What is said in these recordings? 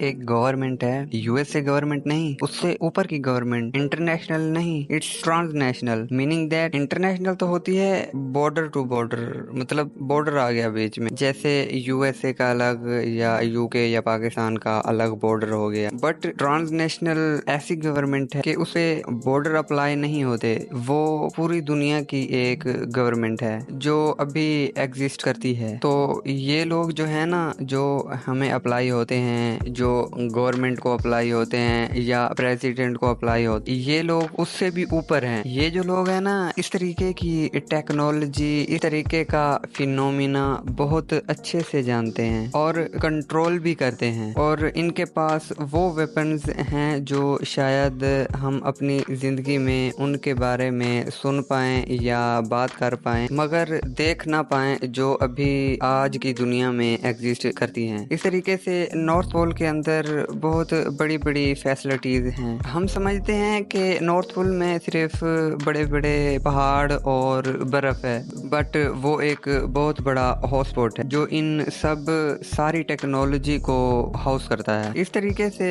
एक गवर्नमेंट है, USA government नहीं, उससे ऊपर की गवर्नमेंट, इंटरनेशनल नहीं, it's transnational. Meaning that international तो होती है बॉर्डर टू बॉर्डर, मतलब बॉर्डर आ गया बीच में, जैसे यूएसए का अलग या यूके या पाकिस्तान का अलग बॉर्डर हो गया। बट ट्रांसनेशनल ऐसी गवर्नमेंट है कि उसे बॉर्डर अप्लाई नहीं होते, वो पूरी दुनिया की एक गवर्नमेंट है जो अभी एग्जिस्ट करती है। तो ये लोग जो है ना, जो हमें अप्लाई होते हैं, जो गवर्नमेंट को अप्लाई होते हैं या प्रेसिडेंट को अप्लाई होते, ये लोग उससे भी ऊपर हैं। ये जो लोग हैं ना, इस तरीके की टेक्नोलॉजी, इस तरीके का फिनोमिना बहुत अच्छे से जानते हैं और कंट्रोल भी करते हैं, और इनके पास वो वेपन्स हैं जो शायद हम अपनी जिंदगी में उनके बारे में सुन पाएं या बात कर पाएं, मगर देख ना पाएं, जो अभी आज की दुनिया में एग्जिस्ट करती हैं। इस तरीके से नॉर्थ पोल के अंदर बहुत बड़ी बड़ी फैसिलिटीज हैं। हम समझते हैं कि नॉर्थ पोल में सिर्फ बड़े बड़े पहाड़ और बर्फ है, बट वो एक बहुत बड़ा हॉटस्पॉट है जो इन सब सारी टेक्नोलॉजी को हाउस करता है। इस तरीके से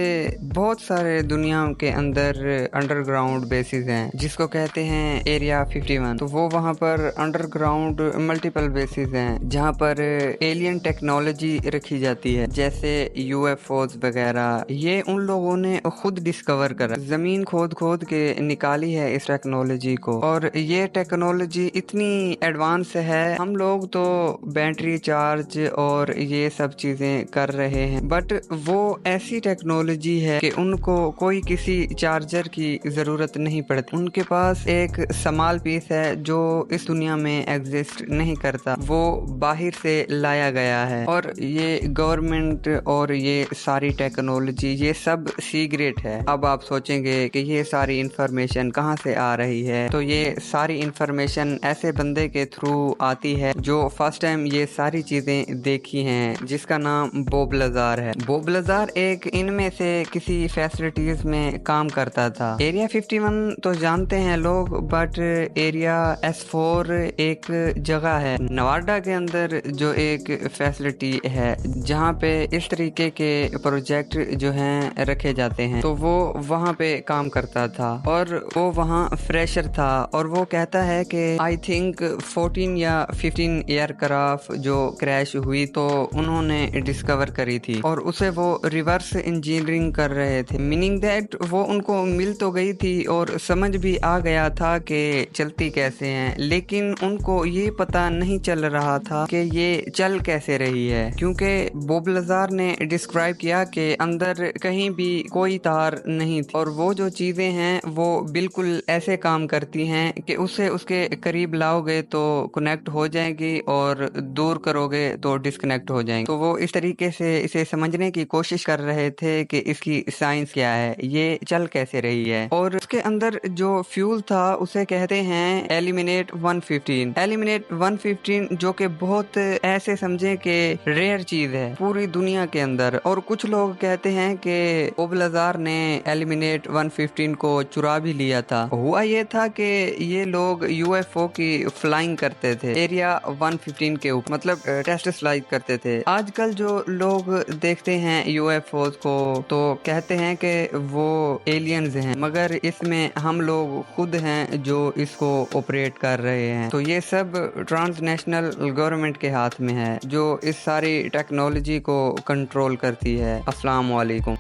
बहुत सारे दुनिया के अंदर अंडरग्राउंड बेसिस हैं जिसको कहते हैं एरिया 51। तो वो वहाँ पर अंडरग्राउंड मल्टीपल बेसिस हैं जहाँ पर एलियन टेक्नोलॉजी रखी जाती है, जैसे यूएफओज वगैरह। ये उन लोगों ने खुद डिस्कवर करा, जमीन खोद खोद के निकाली है इस टेक्नोलॉजी को, और ये टेक्नोलॉजी इतनी एडवांस है, हम लोग तो बैटरी चार्ज और ये सब चीजें कर रहे हैं, बट वो ऐसी टेक्नोलॉजी है कि उनको कोई किसी चार्जर की जरूरत नहीं पड़ती। उनके पास एक स्मॉल पीस है जो इस दुनिया में एग्जिस्ट नहीं करता, वो बाहर से लाया गया है। और ये गवर्नमेंट और ये सारी टेक्नोलॉजी, ये सब सीक्रेट है। अब आप सोचेंगे कि ये सारी इंफॉर्मेशन कहाँ से आ रही है, तो ये सारी इंफॉर्मेशन ऐसे बंदे के थ्रू आती है जो फर्स्ट टाइम ये सारी चीजें देखी हैं, जिसका नाम बॉब लाज़र है। बॉब लाज़र एक इनमें से किसी फैसिलिटीज में काम करता था। एरिया 51 तो जानते हैं लोग, बट एरिया S4 एक जगह है नवाडा के अंदर जो एक फैसिलिटी है जहाँ पे इस तरीके के प्रोजेक्ट जो हैं रखे जाते हैं। तो वो वहाँ पे काम करता था और वो वहाँ फ्रेशर था, और वो कहता है कि आई थिंक 14 या 15 एयरक्राफ्ट जो क्रैश हुई तो उन्होंने डिस्कवर करी थी, और उसे वो रिवर्स इंजीनियरिंग कर रहे थे। मीनिंग दैट वो उनको मिल तो गई थी और समझ भी आ गया था कि चलती कैसे हैं, लेकिन उनको ये पता नहीं चल रहा था कि ये चल कैसे रही है, क्योंकि बॉब लाज़र ने डिस्क्राइब किया कि अंदर कहीं भी कोई तार नहीं थी, और वो जो चीजें हैं वो बिल्कुल ऐसे काम करती हैं कि उसे उसके करीब लाओगे तो कनेक्ट हो जाएगी और दूर करोगे तो डिस्कनेक्ट हो जाएंगे। तो वो इस तरीके से इसे समझने की कोशिश कर रहे थे कि इसकी साइंस क्या है, ये चल कैसे रही है। और उसके अंदर जो फ्यूल था उसे कहते हैं एलिमिनेट 115। एलिमिनेट 115 जो कि बहुत ऐसे समझे कि रेयर चीज है पूरी दुनिया के अंदर। और कुछ लोग कहते हैं कि बॉब लाज़र ने एलिमिनेट 115 को चुरा भी लिया था। हुआ ये था कि ये लोग यूएफओ की फ्लाइंग करते थे एरिया 115 के ऊपर, मतलब टेस्ट फ्लाई करते थे। आजकल जो लोग देखते हैं यूएफओ को तो कहते हैं कि वो एलियंस हैं, मगर इसमें हम लोग खुद हैं जो इसको ऑपरेट कर रहे हैं। तो ये सब ट्रांसनेशनल गवर्नमेंट के हाथ में है जो इस सारी टेक्नोलॉजी को कंट्रोल करती है। अस्सलाम वालेकुम।